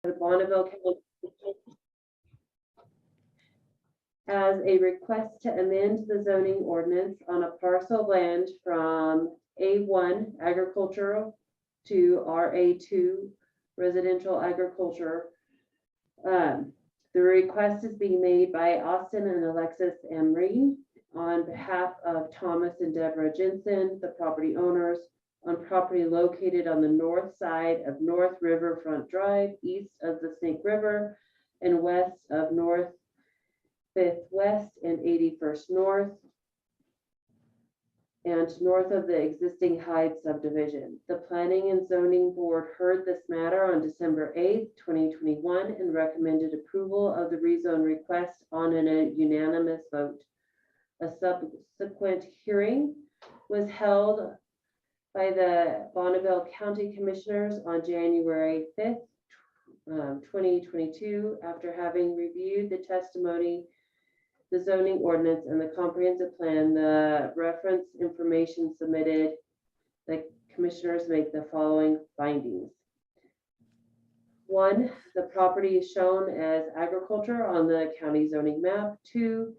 the Bonneville County as a request to amend the zoning ordinance on a parcel of land from A1 agricultural to RA2 residential agriculture. The request is being made by Austin and Alexis Amrein on behalf of Thomas and Debra Jensen, the property owners, on property located on the north side of North Riverfront Drive, east of the Snake River, and west of North 5th West and 81st North, and north of the existing Hyde Subdivision. The Planning and Zoning Board heard this matter on December 8th, 2021, and recommended approval of the rezone request on a unanimous vote. A subsequent hearing was held by the Bonneville County Commissioners on January 5th, 2022, after having reviewed the testimony, the zoning ordinance, and the comprehensive plan. The reference information submitted, the commissioners make the following findings. 1, the property is shown as agriculture on the county zoning map. 2,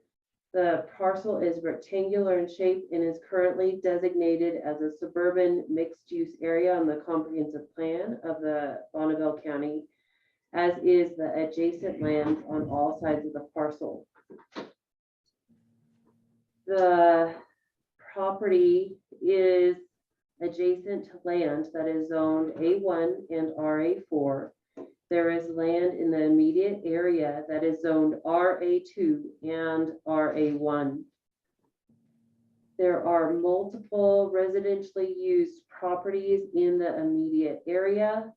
the parcel is rectangular in shape and is currently designated as a suburban mixed-use area on the comprehensive plan of the Bonneville County, as is the adjacent lands on all sides of the parcel. The property is adjacent to land that is zoned A1 and RA4. There is land in the immediate area that is zoned RA2 and RA1. There are multiple residentially used properties in the immediate area.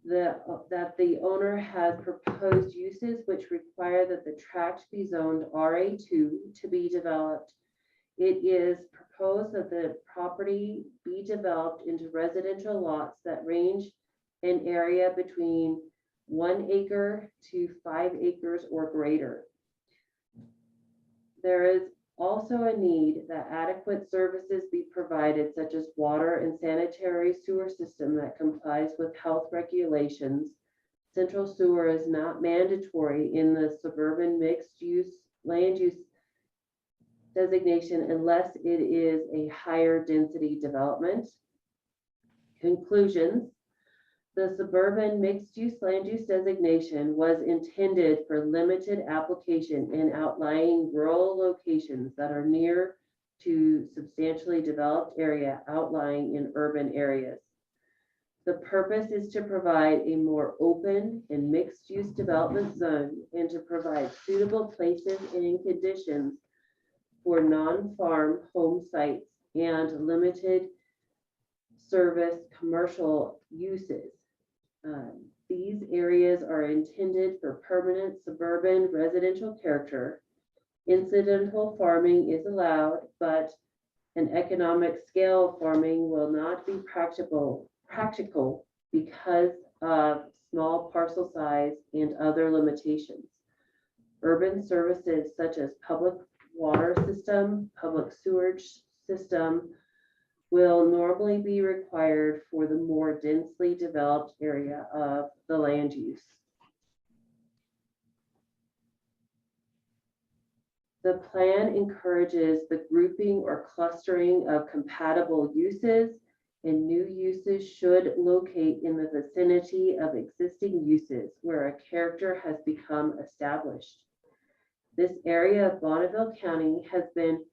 That the owner has proposed uses which require that the tract be zoned RA2 to be developed. It is proposed that the property be developed into residential lots that range in area between 1 acre to 5 acres or greater. There is also a need that adequate services be provided, such as water and sanitary sewer system that complies with health regulations. Central sewer is not mandatory in the suburban mixed use land use designation unless it is a higher density development. Conclusions. The suburban mixed-use land use designation was intended for limited application in outlying rural locations that are near to substantially developed area outlying in urban areas. The purpose is to provide a more open and mixed-use development zone and to provide suitable places and conditions for non-farm home sites and limited service commercial uses. These areas are intended for permanent suburban residential character. Incidental farming is allowed, but an economic scale farming will not be practical because of small parcel size and other limitations. Urban services such as public water system, public sewage system, will normally be required for the more densely developed area of the land use. The plan encourages the grouping or clustering of compatible uses, and new uses should locate in the vicinity of existing uses where a character has become established. This area of Bonneville County has been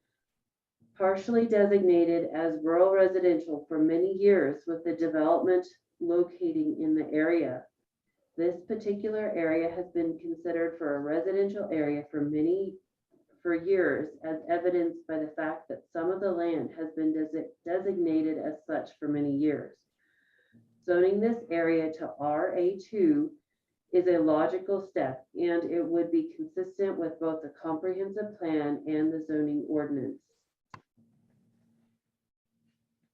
partially designated as rural residential for many years, with the development locating in the area. This particular area has been considered for a residential area for years, as evidenced by the fact that some of the land has been designated as such for many years. Zoning this area to RA2 is a logical step, and it would be consistent with both the comprehensive plan and the zoning ordinance.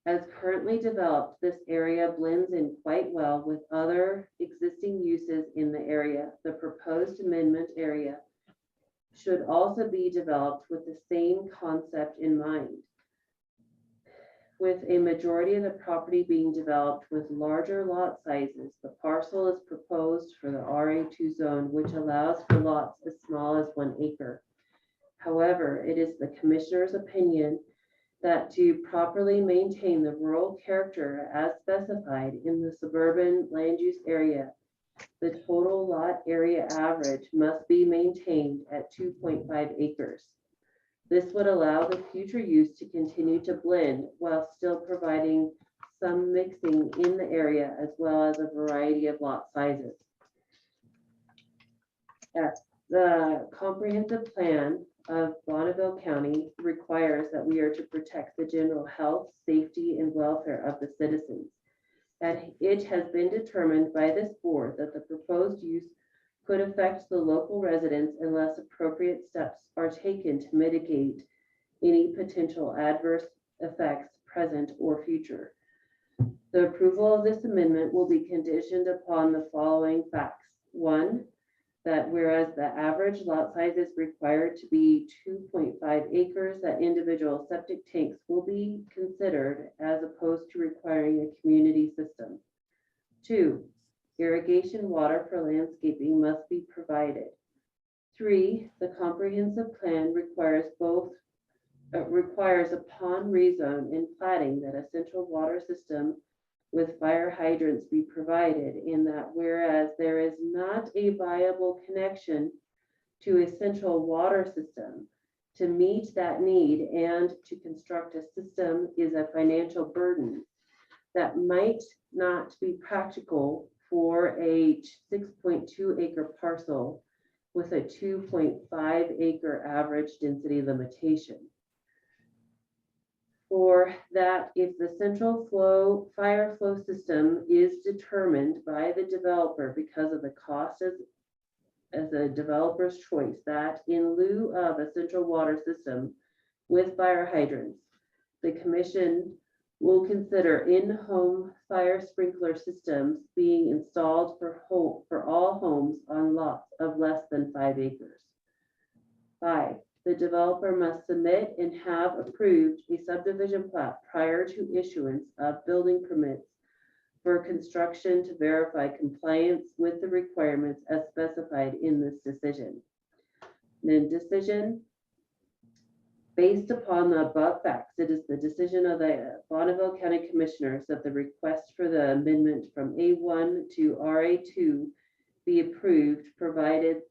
As currently developed, this area blends in quite well with other existing uses in the area. The proposed amendment area should also be developed with the same concept in mind. with a majority of the property being developed with larger lot sizes, the parcel is proposed for the RA2 zone, which allows for lots as small as 1 acre. However, it is the commissioner's opinion that to properly maintain the rural character as specified in the suburban land use area, the total lot area average must be maintained at 2.5 acres. This would allow the future use to continue to blend while still providing some mixing in the area as well as a variety of lot sizes. The comprehensive plan of Bonneville County requires that we are to protect the general health, safety, and welfare of the citizens. That it has been determined by this board that the proposed use could affect the local residents unless appropriate steps are taken to mitigate any potential adverse effects, present or future. The approval of this amendment will be conditioned upon the following facts. 1, that whereas the average lot size is required to be 2.5 acres, that individual septic tanks will be considered as opposed to requiring a community system. 2, irrigation water for landscaping must be provided. 3, the comprehensive plan requires upon rezone and platting that a central water system with fire hydrants be provided, in that whereas there is not a viable connection to a central water system to meet that need, and to construct a system is a financial burden that might not be practical for a 6.2 acre parcel with a 2.5 acre average density limitation. Or that if the central fire flow system is determined by the developer because of the cost as a developer's choice, that in lieu of a central water system with fire hydrants, the commission will consider in-home fire sprinkler systems being installed for all homes on lots of less than 5 acres. 5, the developer must submit and have approved a subdivision plat prior to issuance of building permits for construction to verify compliance with the requirements as specified in this decision. Then decision. Based upon the above facts, it is the decision of the Bonneville County Commissioners that the request for the amendment from A1 to RA2 be approved, provided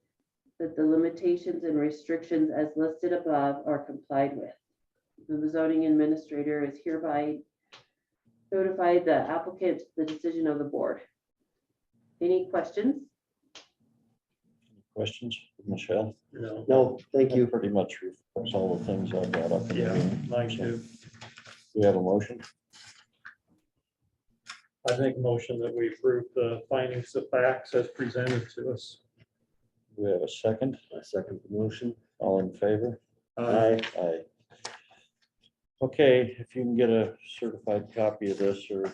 that the limitations and restrictions as listed above are complied with. And the zoning administrator is hereby notified the applicant the decision of the board. Any questions? Questions, Michelle? No, thank you. Pretty much reflects all the things I brought up. Yeah, mine too. We have a motion. I make a motion that we approve the findings of facts as presented to us. We have a second. I second the motion. All in favor? Aye. Aye. Okay, if you can get a certified copy of this or a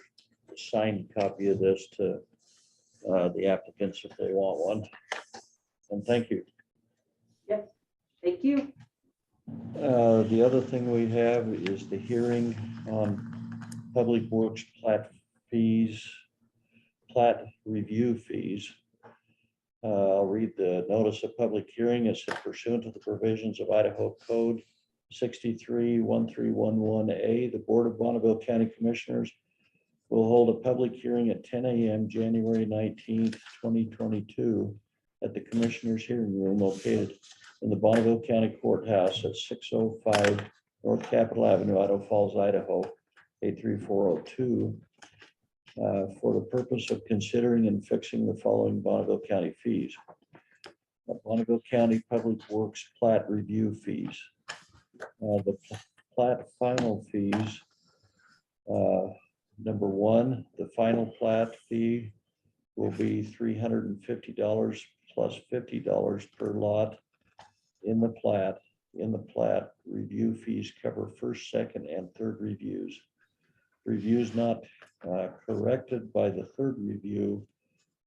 signed copy of this to the applicants if they want one. And thank you. Thank you. The other thing we have is the hearing on public works plat fees, plat review fees. I'll read the notice of public hearing. It's pursuant to the provisions of Idaho Code 63-1311A. The Board of Bonneville County Commissioners will hold a public hearing at 10 a.m. January 19th, 2022 at the Commissioners Hearing Room located in the Bonneville County Courthouse at 605 North Capitol Avenue, Idaho Falls, Idaho, 83402, for the purpose of considering and fixing the following Bonneville County fees. Bonneville County Public Works plat review fees. The plat final fees. Number 1, the final plat fee will be $350 plus $50 per lot in the plat. In the plat, review fees cover first, second, and third reviews. Reviews not corrected by the third review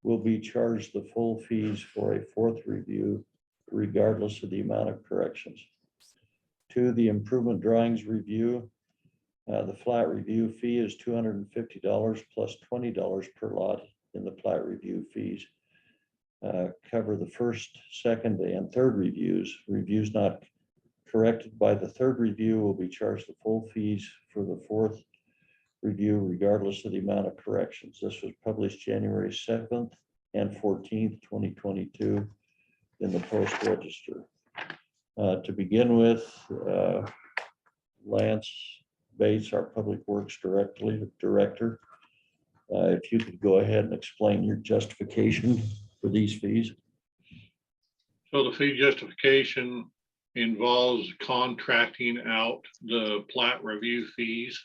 will be charged the full fees for a fourth review, regardless of the amount of corrections. 2, the improvement drawings review The flat review fee is $250 plus $20 per lot in the plat review fees. Cover the first, second, and third reviews. Reviews not corrected by the third review will be charged the full fees for the fourth review, regardless of the amount of corrections. This was published January 7th and 14th, 2022 in the Post Register. To begin with, Lance Bates, our Public Works Director, if you could go ahead and explain your justification for these fees. So the fee justification involves contracting out the plat review fees.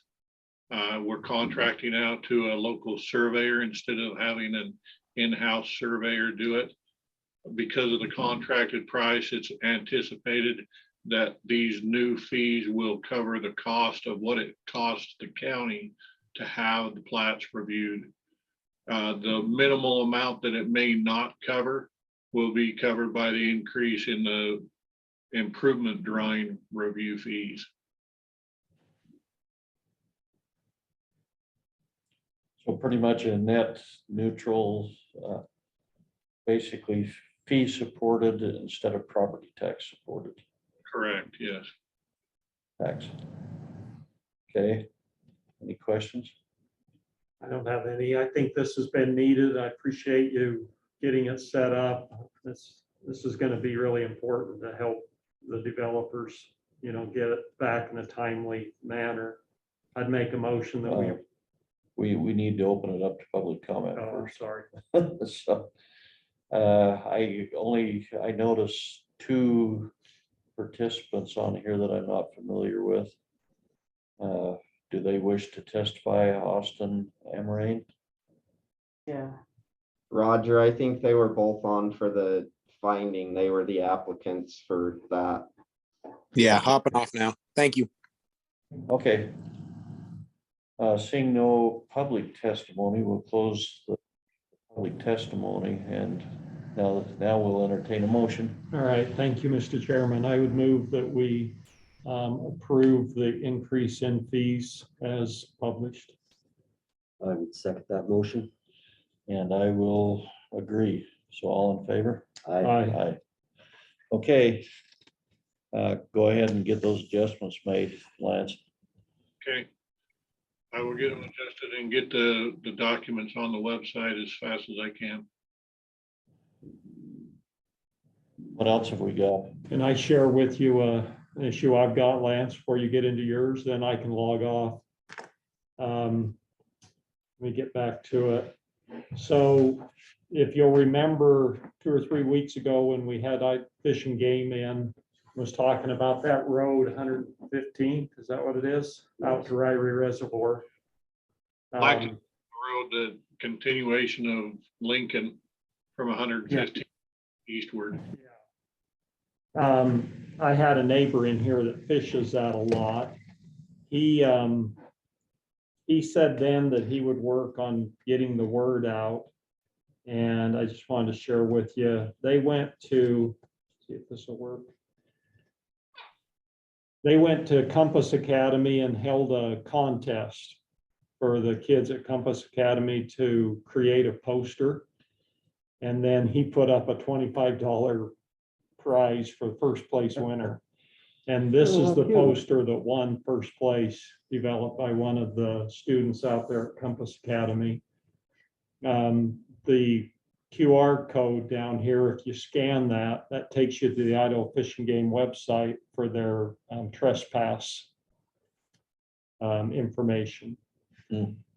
We're contracting out to a local surveyor instead of having an in-house surveyor do it. Because of the contracted price, it's anticipated that these new fees will cover the cost of what it costs the county to have the plats reviewed. The minimal amount that it may not cover will be covered by the increase in the improvement drawing review fees. So pretty much a net neutral, basically fee supported instead of property tax supported Correct, yes. tax. Okay, any questions? I don't have any. I think this has been needed. I appreciate you getting it set up. This is going to be really important to help the developers, you know, get it back in a timely manner. I'd make a motion that we, We need to open it up to public comment oh, I'm first. sorry. So, I noticed two participants on here that I'm not familiar with. Do they wish to testify? Austin Amrein? Yeah. Roger, I think they were both on for the finding. They were the applicants for that. Yeah, hopping off now. Thank you. Okay. Seeing no public testimony, we'll close the public testimony, and now we'll entertain a motion. All right, thank you, Mr. Chairman. I would move that we approve the increase in fees as published. I would second that motion. And I will agree. So all in favor? Aye. Aye. Okay. Go ahead and get those adjustments made, Lance. Okay. I will get them adjusted and get the documents on the website as fast as I can. What else have we got? Can I share with you an issue I've got, Lance, before you get into yours? Then I can log off. Let me get back to it. So if you'll remember 2 or 3 weeks ago when we had Fish and Game in, was talking about that road 115th, is that what it is? Out to Ryrie Reservoir. Like the road, the continuation of Lincoln from 115 eastward. I had a neighbor in here that fishes that a lot. He said then that he would work on getting the word out. And I just wanted to share with you, they went to, see if this will work. They went to Compass Academy and held a contest for the kids at Compass Academy to create a poster. And then he put up a $25 prize for the first place winner. And this is the poster that won first place, developed by one of the students out there at Compass Academy. The QR code down here, if you scan that, that takes you to the Idaho Fish and Game website for their trespass information.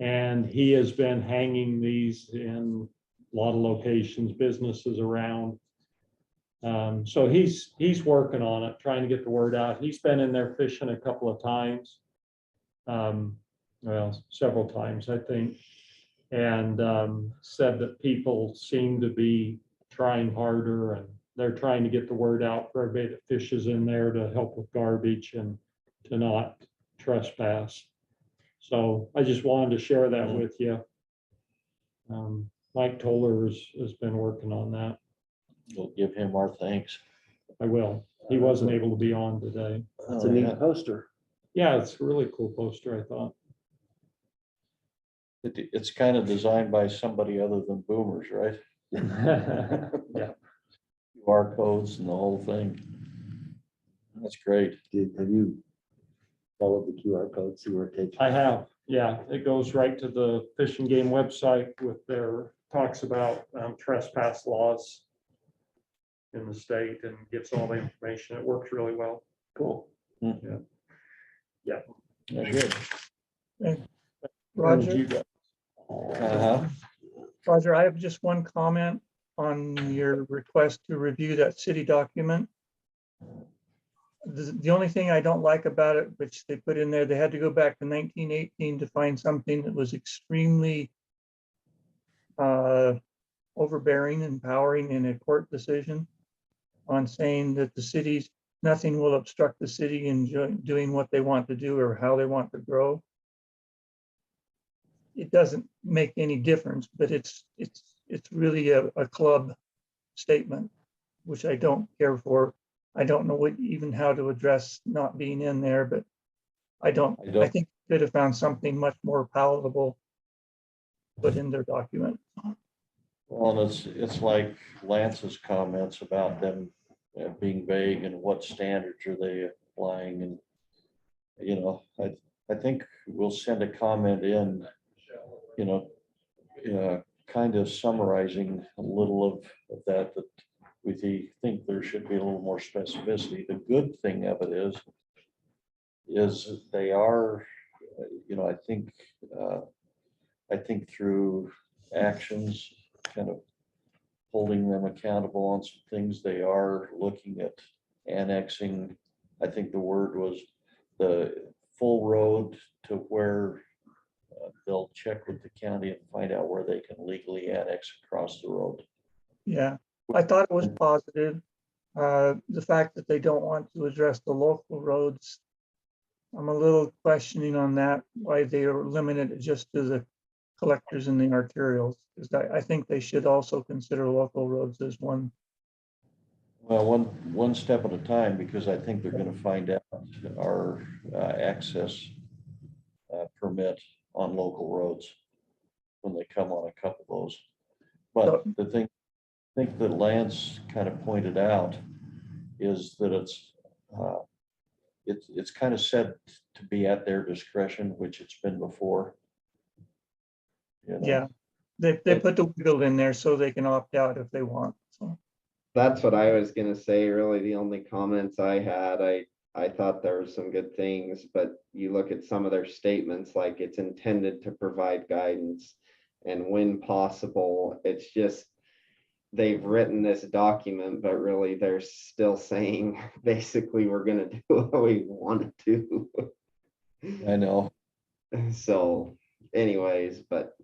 And he has been hanging these in a lot of locations, businesses around. So he's working on it, trying to get the word out. He's been in there fishing a couple of times. Well, several times, I think. And said that people seem to be trying harder, and they're trying to get the word out for everybody that fishes in there to help with garbage and to not trespass. So I just wanted to share that with you. Mike Toller has been working on that. We'll give him our thanks. I will. He wasn't able to be on today. It's a neat poster. Yeah, it's a really cool poster, I thought. It's kind of designed by somebody other than boomers, right? Yeah, QR codes and the whole thing. That's great. Have you followed the QR code, see where it takes? you? I have, yeah, it goes right to the Fish and Game website with their, talks about trespass laws in the state and gives all the information. It works really well. Cool. Yeah, good. And Roger, you got- Uh-huh. Roger, I have just one comment on your request to review that city document. The only thing I don't like about it, which they put in there, they had to go back to 1918 to find something that was extremely overbearing and empowering in a court decision on saying that the cities, nothing will obstruct the city in doing what they want to do or how they want to grow. It doesn't make any difference, but it's really a club statement, which I don't care for. I don't know even how to address not being in there, but I think could have found something much more palatable put in their document. Well, it's like Lance's comments about them being vague and what standards are they applying, and I think we'll send a comment in, kind of summarizing a little of that we think there should be a little more specificity. The good thing of it is they are, I think through actions, kind of holding them accountable on some things, they are looking at annexing. I think the word was the full road to where they'll check with the county and find out where they can legally annex across the road. Yeah, I thought it was positive. The fact that they don't want to address the local roads, I'm a little questioning on that, why they are limited just to the collectors and the arterials, because I think they should also consider local roads as one. Well, one step at a time, because I think they're going to find out our access permit on local roads when they come on a couple of those. But the thing I think that Lance kind of pointed out is that it's kind of said to be at their discretion, which it's been before. Yeah, they put the wiggle in there so they can opt out if they want. So That's what I was gonna say. Really, the only comments I had, I thought there were some good things, but you look at some of their statements, like it's intended to provide guidance. And when possible, it's just, they've written this document, but really they're still saying, basically, we're gonna do what we want to. I know. So anyways, but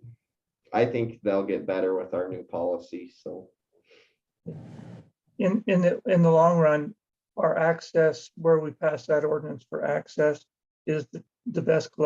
I think they'll get better with our new policy, so. in the long run, our access, where we pass that ordinance for access, is the best club